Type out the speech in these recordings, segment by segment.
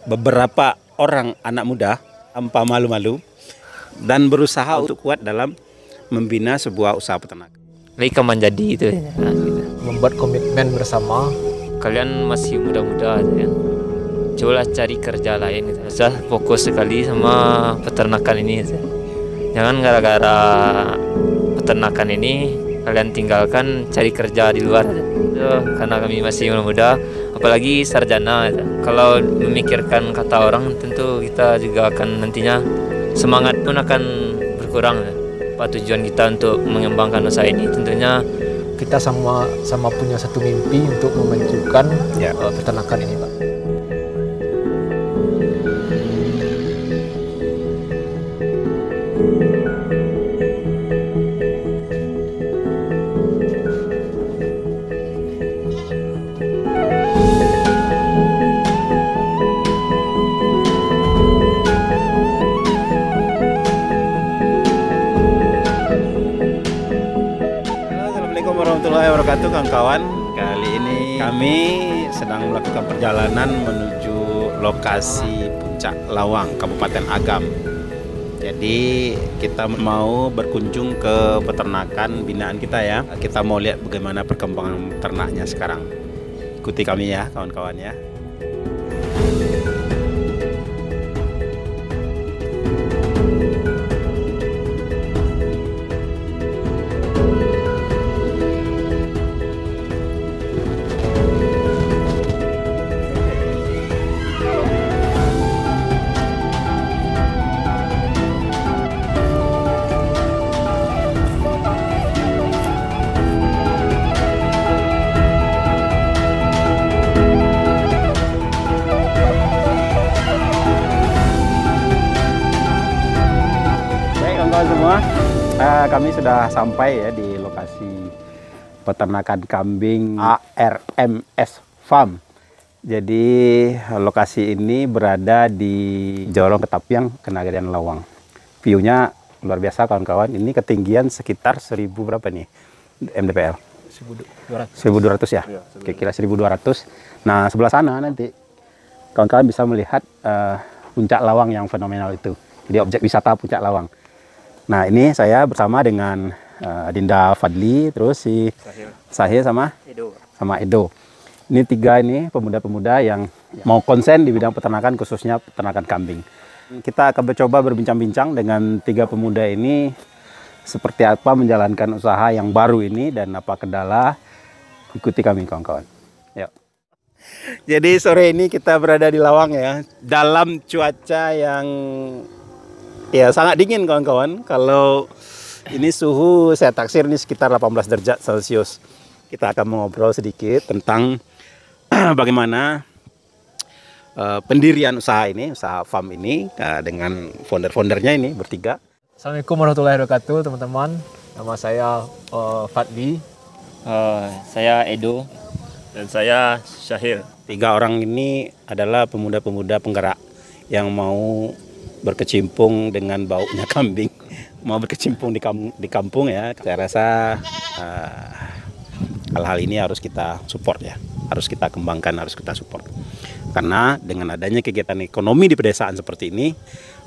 beberapa orang anak muda tanpa malu-malu dan berusaha untuk kuat dalam membina sebuah usaha peternakan. Mereka menjadi itu ya, gitu. Membuat komitmen bersama. Kalian masih muda-muda ya. Cobalah cari kerja lain gitu. Saya fokus sekali sama peternakan ini gitu. Jangan gara-gara peternakan ini kalian tinggalkan cari kerja di luar gitu. Karena kami masih muda, apalagi sarjana gitu. Kalau memikirkan kata orang, tentu kita juga akan nantinya semangat pun akan berkurang gitu. Apa tujuan kita untuk mengembangkan usaha ini? Tentunya Kita sama punya satu mimpi untuk memajukan peternakan ini, Pak. Assalamualaikum warahmatullahi wabarakatuh kawan-kawan. Kali ini kami sedang melakukan perjalanan menuju lokasi Puncak Lawang, Kabupaten Agam. Jadi kita mau berkunjung ke peternakan binaan kita ya. Kita mau lihat bagaimana perkembangan ternaknya sekarang. Ikuti kami ya kawan-kawan ya. Semua, kami sudah sampai ya di lokasi peternakan kambing ARMS Farm. Jadi lokasi ini berada di Jorong Ketapiang, Kenagarian Lawang. View-nya luar biasa kawan-kawan. Ini ketinggian sekitar 1000 berapa nih mdpl? 1200 ya? Oke, kira 1200. Nah sebelah sana nanti kawan-kawan bisa melihat Puncak Lawang yang fenomenal itu. Jadi objek wisata Puncak Lawang. Nah ini saya bersama dengan Dinda Fadli, terus si Sahil sama Edo. Ini tiga ini pemuda-pemuda yang mau konsen di bidang peternakan, khususnya peternakan kambing. Kita akan mencoba berbincang-bincang dengan tiga pemuda ini seperti apa menjalankan usaha yang baru ini dan apa kendala. Ikuti kami kawan-kawan. Yuk. Jadi sore ini kita berada di Lawang ya, dalam cuaca yang ya sangat dingin kawan-kawan. Kalau ini suhu saya taksir ini sekitar 18 derajat Celcius. Kita akan mengobrol sedikit tentang bagaimana pendirian usaha ini, usaha farm ini dengan founder-foundernya ini bertiga. Assalamualaikum warahmatullahi wabarakatuh, teman-teman. Nama saya Fadli. saya Edo dan saya Syahir. Tiga orang ini adalah pemuda-pemuda penggerak yang mau berkecimpung dengan baunya kambing, mau berkecimpung di kampung ya. Saya rasa hal-hal ini harus kita support ya, harus kita kembangkan, harus kita support. Karena dengan adanya kegiatan ekonomi di pedesaan seperti ini,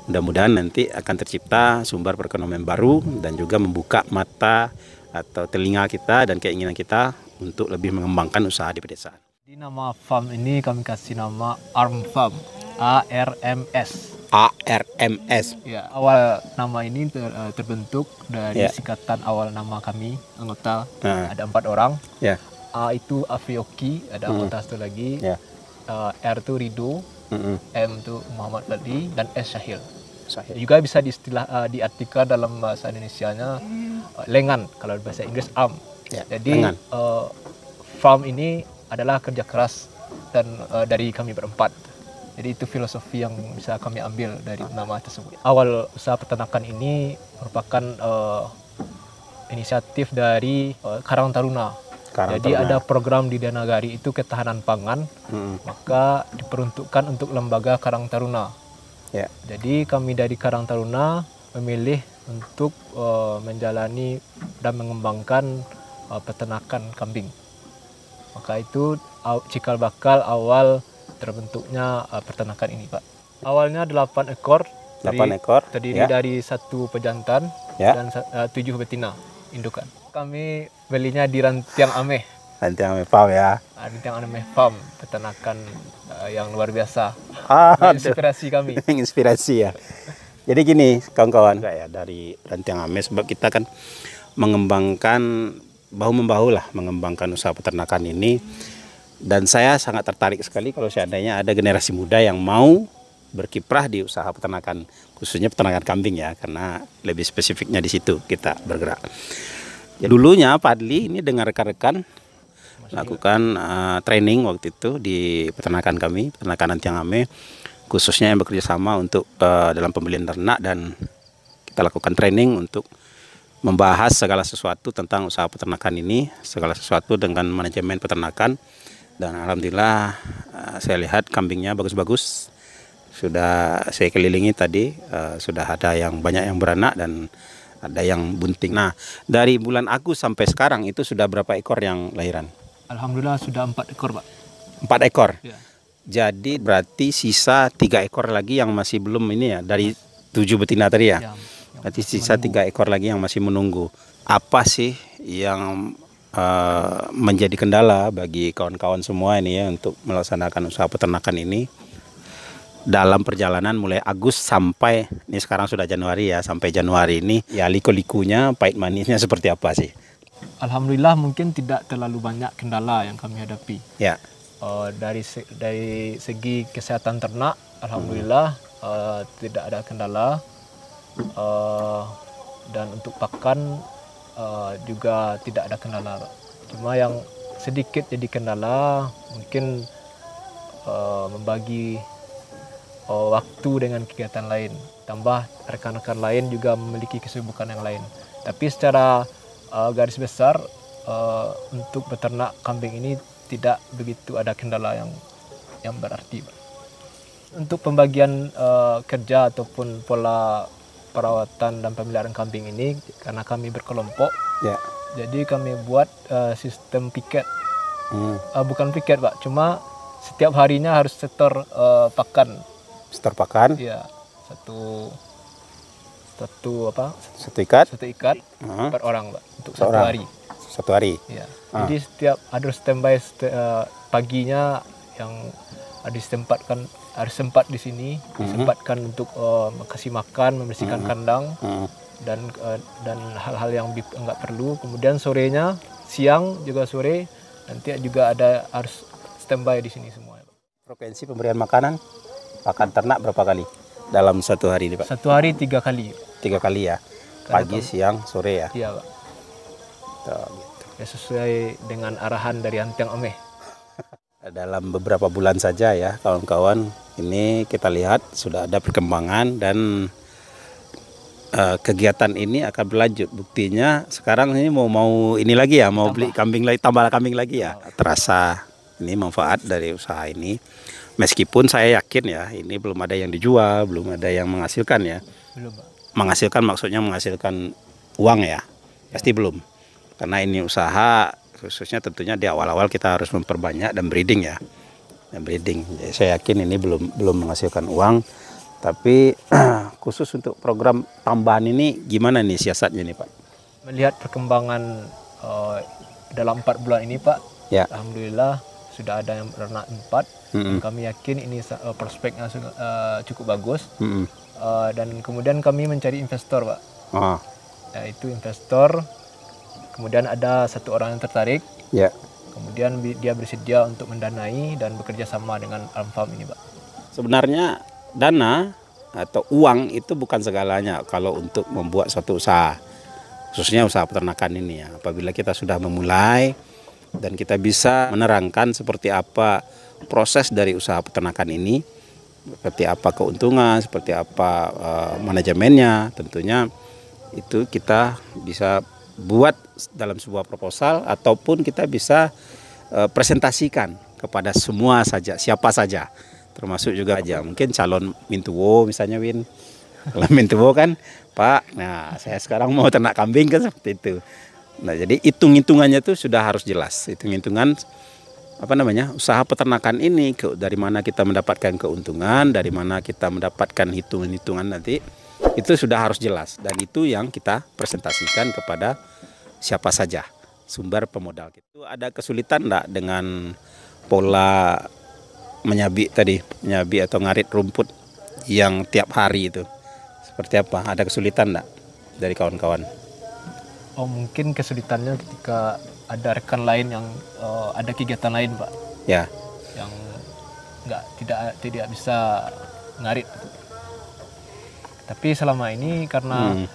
mudah-mudahan nanti akan tercipta sumber perekonomian baru dan juga membuka mata atau telinga kita dan keinginan kita untuk lebih mengembangkan usaha di pedesaan. Di nama farm ini kami kasih nama ARM Farm, ARMS. ARMS. Ya, awal nama ini terbentuk dari singkatan awal nama kami, anggota. Ada 4 orang. A itu Afioki, ada anggota satu lagi. R itu Rido, M itu Muhammad Fadli, dan S Syahil. Juga bisa diartikan dalam bahasa Indonesianya lengan, kalau bahasa Inggris arm. Jadi farm ini adalah kerja keras dan dari kami berempat. Jadi itu filosofi yang bisa kami ambil dari nama tersebut. Awal usaha peternakan ini merupakan inisiatif dari Karang Taruna. Jadi ada program di Danagari itu ketahanan pangan, maka diperuntukkan untuk lembaga Karang Taruna. Jadi kami dari Karang Taruna memilih untuk menjalani dan mengembangkan peternakan kambing. Maka itu cikal bakal awal terbentuknya peternakan ini, Pak. Awalnya 8 ekor. 8 ekor. Terdiri dari 1 pejantan dan 7 betina indukan. Kami belinya di Rantiang Ameh. Rantiang Ameh Farm ya. Rantiang Ameh Farm, peternakan yang luar biasa. Inspirasi kami. Inspirasi ya. Jadi gini kawan-kawan, ya dari Rantiang Ameh, sebab kita kan mengembangkan bahu-membahu lah mengembangkan usaha peternakan ini. Dan saya sangat tertarik sekali kalau seandainya ada generasi muda yang mau berkiprah di usaha peternakan, khususnya peternakan kambing ya, karena lebih spesifiknya di situ kita bergerak. Ya, dulunya Fadli ini dengan rekan-rekan lakukan training waktu itu di peternakan kami, peternakan Rantiang Ameh, khususnya yang bekerja sama untuk dalam pembelian ternak, dan kita lakukan training untuk membahas segala sesuatu tentang usaha peternakan ini, segala sesuatu dengan manajemen peternakan. Dan alhamdulillah saya lihat kambingnya bagus-bagus. Sudah saya kelilingi tadi, sudah ada yang banyak yang beranak dan ada yang bunting. Nah, dari bulan Agustus sampai sekarang itu sudah berapa ekor yang lahiran? Alhamdulillah sudah 4 ekor, Pak. 4 ekor? Ya. Jadi berarti sisa 3 ekor lagi yang masih belum ini ya, dari 7 betina tadi ya? Berarti sisa 3 ekor lagi yang masih menunggu. Apa sih yang menjadi kendala bagi kawan-kawan semua ini ya untuk melaksanakan usaha peternakan ini? Dalam perjalanan mulai Agustus sampai ini sekarang sudah Januari ya, sampai Januari ini ya, liku-likunya, pahit manisnya seperti apa sih? Alhamdulillah mungkin tidak terlalu banyak kendala yang kami hadapi. Ya. Dari segi kesehatan ternak, alhamdulillah tidak ada kendala. Dan untuk pakan juga tidak ada kendala. Cuma yang sedikit jadi kendala mungkin membagi waktu dengan kegiatan lain, tambah rekan-rekan lain juga memiliki kesibukan yang lain. Tapi secara garis besar untuk beternak kambing ini tidak begitu ada kendala yang berarti. Untuk pembagian kerja ataupun pola perawatan dan pemeliharaan kambing ini, karena kami berkelompok, jadi kami buat sistem piket. Bukan piket, Pak, cuma setiap harinya harus setor pakan. Setor pakan? Iya, satu ikat per orang, Pak, untuk satu hari. Satu hari. Iya. Jadi setiap harus standby paginya yang harus sempat di sini, disempatkan untuk kasih makan, membersihkan kandang dan hal-hal yang enggak perlu. Kemudian sorenya, siang juga sore nanti juga harus standby di sini semua. Frekuensi pemberian makanan pakan ternak berapa kali dalam satu hari ini, Pak? Satu hari 3 kali. 3 kali ya? Pagi, siang, sore ya? Iya, Pak. Tuh, gitu. Ya, sesuai dengan arahan dari Rantiang Ameh. Dalam beberapa bulan saja ya kawan-kawan, ini kita lihat sudah ada perkembangan dan kegiatan ini akan berlanjut. Buktinya sekarang ini mau ini lagi ya, mau beli kambing lagi, tambah kambing lagi ya. Terasa ini manfaat dari usaha ini. Meskipun saya yakin ya, ini belum ada yang dijual, belum ada yang menghasilkan ya. Belum, Pak. Menghasilkan maksudnya menghasilkan uang ya? Pasti belum. Karena ini usaha, khususnya tentunya di awal-awal kita harus memperbanyak dan breeding ya. Dan breeding. Jadi saya yakin ini belum menghasilkan uang. Tapi khusus untuk program tambahan ini gimana nih siasatnya nih, Pak? Melihat perkembangan dalam 4 bulan ini, Pak. Ya. Alhamdulillah sudah ada yang beranak 4. Kami yakin ini prospeknya cukup bagus. Dan kemudian kami mencari investor, Pak. Yaitu investor. Kemudian ada 1 orang yang tertarik. Ya. Kemudian dia bersedia untuk mendanai dan bekerja sama dengan Alam Farm ini, Pak. Sebenarnya dana atau uang itu bukan segalanya kalau untuk membuat suatu usaha. Khususnya usaha peternakan ini ya. Apabila kita sudah memulai dan kita bisa menerangkan seperti apa proses dari usaha peternakan ini, seperti apa keuntungan, seperti apa manajemennya, tentunya itu kita bisa buat dalam sebuah proposal ataupun kita bisa presentasikan kepada semua saja, siapa saja, termasuk juga aja mungkin calon mintuwo misalnya, Win. Kalau mintuwo kan, Pak, nah saya sekarang mau ternak kambing kan seperti itu. Nah, jadi hitung-hitungannya itu sudah harus jelas. Hitung-hitungan usaha peternakan ini, dari mana kita mendapatkan keuntungan, dari mana kita mendapatkan hitungan-hitungan nanti, itu sudah harus jelas. Dan itu yang kita presentasikan kepada siapa saja sumber pemodal. Itu ada kesulitan enggak dengan pola menyabi atau ngarit rumput yang tiap hari itu? Seperti apa? Ada kesulitan enggak dari kawan-kawan? Oh, mungkin kesulitannya ketika ada rekan lain yang ada kegiatan lain, Pak. Ya. Yang tidak bisa ngarit. Tapi selama ini karena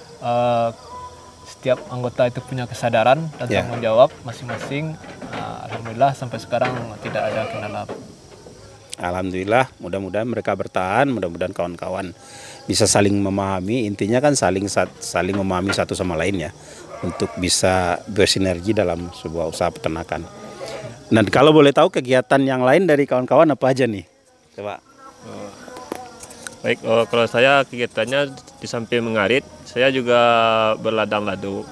setiap anggota itu punya kesadaran dan tanggung jawab masing-masing, alhamdulillah sampai sekarang tidak ada kendala. Alhamdulillah, mudah-mudahan mereka bertahan, mudah-mudahan kawan-kawan bisa saling memahami. Intinya kan saling memahami satu sama lain ya, untuk bisa bersinergi dalam sebuah usaha peternakan. Dan kalau boleh tahu kegiatan yang lain dari kawan-kawan apa aja nih? Coba. Baik, kalau saya kegiatannya di samping mengarit, saya juga berladang lado,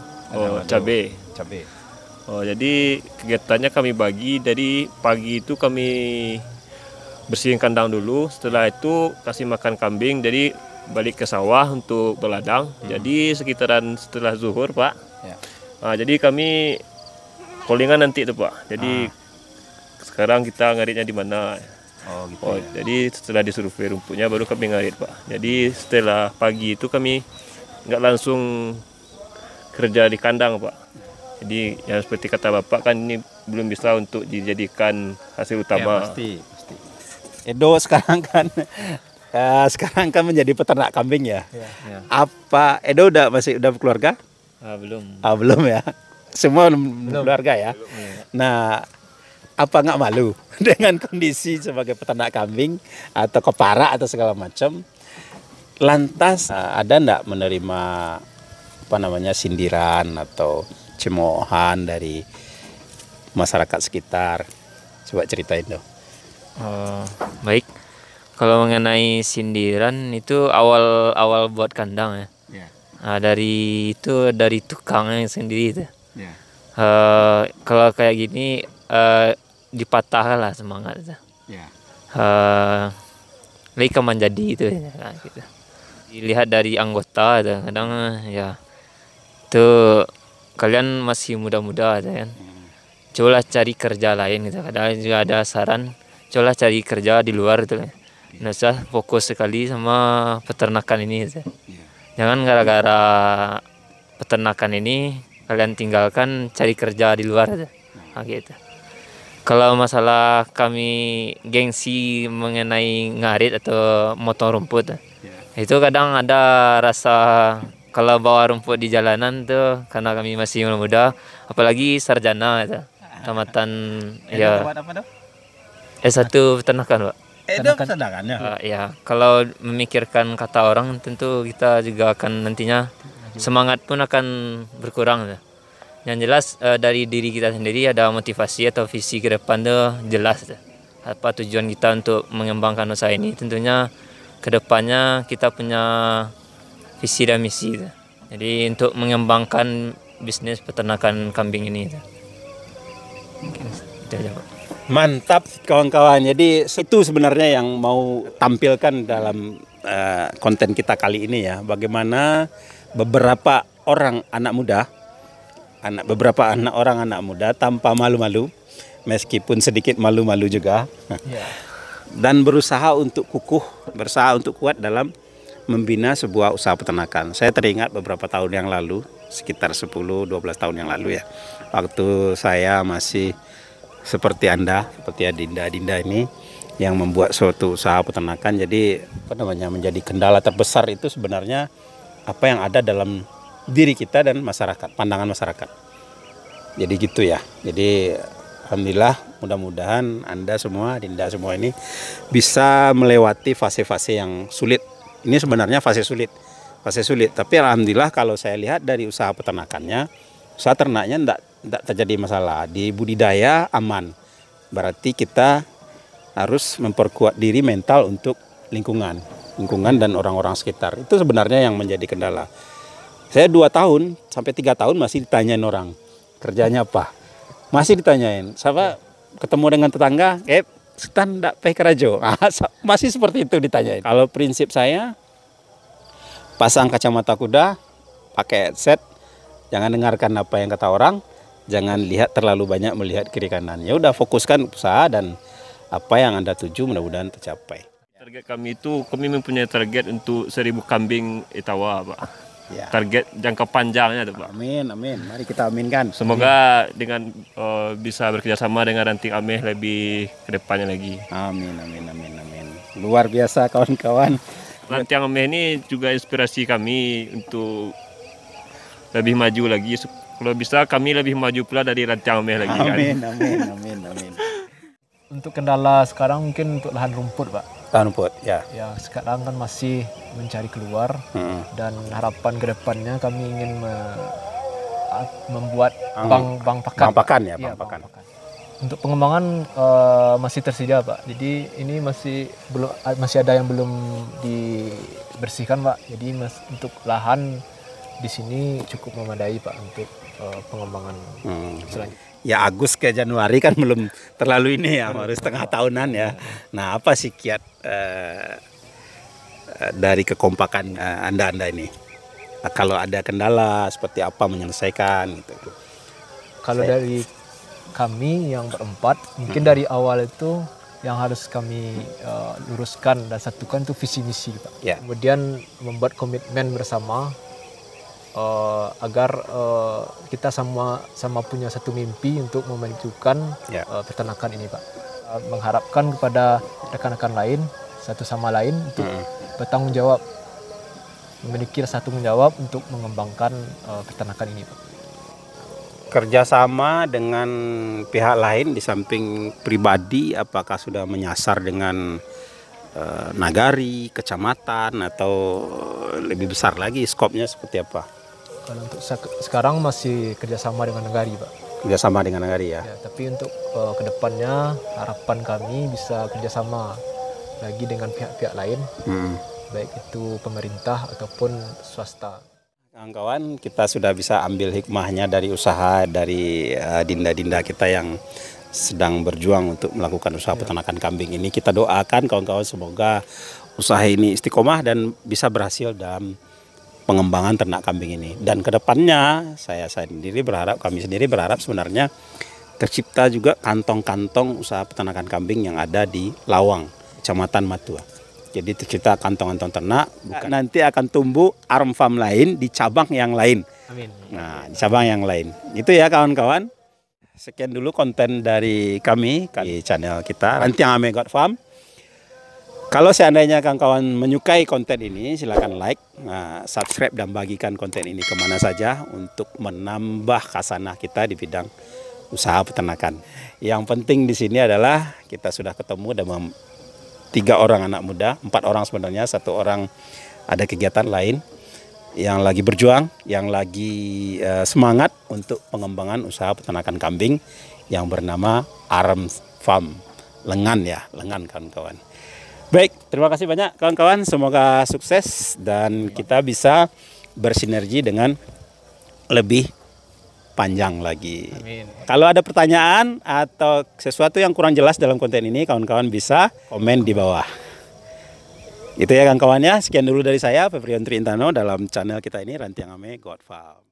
cabai. Jadi kegiatannya kami bagi dari pagi itu kami bersihin kandang dulu, setelah itu kasih makan kambing, jadi balik ke sawah untuk berladang. Jadi sekitaran setelah zuhur, Pak. Jadi kami callingan nanti itu, Pak. Jadi sekarang kita ngaritnya di mana? Jadi setelah disurvei rumputnya baru kami ngarit, Pak. Jadi setelah pagi itu kami nggak langsung kerja di kandang, Pak. Jadi yang seperti kata Bapak kan ini belum bisa untuk dijadikan hasil utama. Ya, pasti. Edo sekarang kan menjadi peternak kambing ya. Apa Edo udah berkeluarga? Belum. Belum ya. Semua belum keluarga ya. Nah, apa nggak malu dengan kondisi sebagai peternak kambing atau kepara atau segala macam? Lantas ada nggak menerima sindiran atau cemoohan dari masyarakat sekitar? Coba ceritain dong. Baik, kalau mengenai sindiran itu awal buat kandang ya. Dari tukangnya sendiri itu. Kalau kayak gini dipatah lah semangat. Lagi kaman jadi itu ya, gitu. Dilihat dari anggota kadang ya itu kalian masih muda-muda kan. Cobalah cari kerja lain gitu. Kadang juga ada saran, cobalah cari kerja di luar itu. Nggak usah fokus sekali sama peternakan ini gitu. Jangan gara-gara peternakan ini kalian tinggalkan cari kerja di luar aja. Gitu. Kalau masalah kami gengsi mengenai ngarit atau motong rumput, itu kadang ada rasa kalau bawa rumput di jalanan tuh karena kami masih muda, apalagi sarjana gitu. Tamatan ya. S1 peternakan, Pak. Itu peternakannya. Ya, kalau memikirkan kata orang tentu kita juga akan nantinya semangat pun akan berkurang. Yang jelas dari diri kita sendiri ada motivasi atau visi ke depan tuh jelas. Apa tujuan kita untuk mengembangkan usaha ini? Tentunya ke depannya kita punya visi dan misi. Jadi untuk mengembangkan bisnis peternakan kambing ini. Itu aja, Pak. Mantap kawan-kawan. Jadi itu sebenarnya yang mau tampilkan dalam konten kita kali ini ya. Bagaimana beberapa orang anak muda tanpa malu-malu, meskipun sedikit malu-malu juga, dan berusaha untuk kuat dalam membina sebuah usaha peternakan. Saya teringat beberapa tahun yang lalu, sekitar 10-12 tahun yang lalu ya, waktu saya masih seperti Anda, seperti Dinda ini yang membuat suatu usaha peternakan. Jadi menjadi kendala terbesar itu sebenarnya apa yang ada dalam diri kita dan masyarakat, pandangan masyarakat. Jadi gitu ya. Jadi alhamdulillah, mudah-mudahan Anda semua, Dinda semua ini bisa melewati fase-fase yang sulit. Ini sebenarnya fase sulit. Tapi alhamdulillah kalau saya lihat dari usaha peternakannya, usaha ternaknya tidak terjadi masalah. Di budidaya aman. Berarti kita harus memperkuat diri mental untuk lingkungan dan orang-orang sekitar. Itu sebenarnya yang menjadi kendala. Saya 2 tahun sampai 3 tahun masih ditanyain orang kerjanya apa, masih ditanyain. Siapa ketemu dengan tetangga, Stan ndak peh kerajo. Masih seperti itu ditanyain. Kalau prinsip saya, pasang kacamata kuda, pakai headset, jangan dengarkan apa yang kata orang, jangan lihat terlalu banyak melihat kiri kanan. Ya udah, fokuskan usaha dan apa yang Anda tuju mudah-mudahan tercapai. Target kami itu, kami mempunyai target untuk 1000 kambing Etawa, Pak. Ya. Target jangka panjangnya tuh, Pak. Amin, amin. Mari kita aminkan. Semoga dengan bisa bekerjasama dengan Ranting Ameh lebih ke depannya lagi. Amin, amin, amin, amin. Luar biasa kawan-kawan. Ranting Ameh ini juga inspirasi kami untuk lebih maju lagi. Kalau bisa kami lebih maju pula dari Ranting Ameh lagi. Amin, kan? Amin, amin, amin. Untuk kendala sekarang mungkin untuk lahan rumput, Pak. Lahan rumput, ya. Ya, sekarang kan masih mencari keluar dan harapan kedepannya kami ingin membuat bank pakan. Bank pakan ya, Iya, bank pakan. Untuk pengembangan masih tersedia, Pak. Jadi ini masih ada yang belum dibersihkan, Pak. Jadi untuk lahan di sini cukup memadai, Pak, untuk pengembangan selanjutnya. Ya Agus ke Januari kan belum terlalu ini ya, baru setengah tahunan ya. Nah, apa sih kiat dari kekompakan Anda ini? Kalau ada kendala seperti apa menyelesaikan gitu. Kalau dari kami yang berempat, mungkin dari awal itu yang harus kami luruskan dan satukan itu visi misi, Pak. Ya. Kemudian membuat komitmen bersama agar kita sama punya satu mimpi untuk memajukan peternakan ini, Pak. Mengharapkan kepada rekan-rekan lain satu sama lain untuk bertanggung jawab, memiliki satu tanggung jawab untuk mengembangkan peternakan ini, Pak. Kerjasama dengan pihak lain di samping pribadi, apakah sudah menyasar dengan nagari, kecamatan, atau lebih besar lagi skopnya seperti apa? Kalau untuk sekarang masih kerjasama dengan nagari, Pak. Kerjasama dengan nagari ya. Tapi untuk kedepannya harapan kami bisa kerjasama lagi dengan pihak-pihak lain, baik itu pemerintah ataupun swasta. Kawan-kawan, kita sudah bisa ambil hikmahnya dari usaha dari dinda-dinda kita yang sedang berjuang untuk melakukan usaha peternakan kambing ini. Kita doakan kawan-kawan semoga usaha ini istiqomah dan bisa berhasil dalam pengembangan ternak kambing ini. Dan kedepannya kami sendiri berharap sebenarnya tercipta juga kantong-kantong usaha peternakan kambing yang ada di Lawang, Kecamatan Matua. Jadi tercipta kantong-kantong ternak, nanti akan tumbuh arm farm lain di cabang yang lain. Amin. Nah, di cabang yang lain. Itu ya kawan-kawan. Sekian dulu konten dari kami di channel kita, Ranting Ameh Goat Farm. Kalau seandainya kawan-kawan menyukai konten ini, silakan like, subscribe, dan bagikan konten ini kemana saja untuk menambah khasanah kita di bidang usaha peternakan. Yang penting di sini adalah kita sudah ketemu dengan 3 orang anak muda, 4 orang sebenarnya, 1 orang ada kegiatan lain yang lagi berjuang, yang lagi semangat untuk pengembangan usaha peternakan kambing yang bernama Arm Farm Lengan ya, Lengan kawan-kawan. Baik, terima kasih banyak kawan-kawan, semoga sukses dan kita bisa bersinergi dengan lebih panjang lagi. Amin. Kalau ada pertanyaan atau sesuatu yang kurang jelas dalam konten ini, kawan-kawan bisa komen di bawah. Itu ya kawan-kawan ya, sekian dulu dari saya, Febrio Triintano dalam channel kita ini, Ranting Ameh Goat Farm.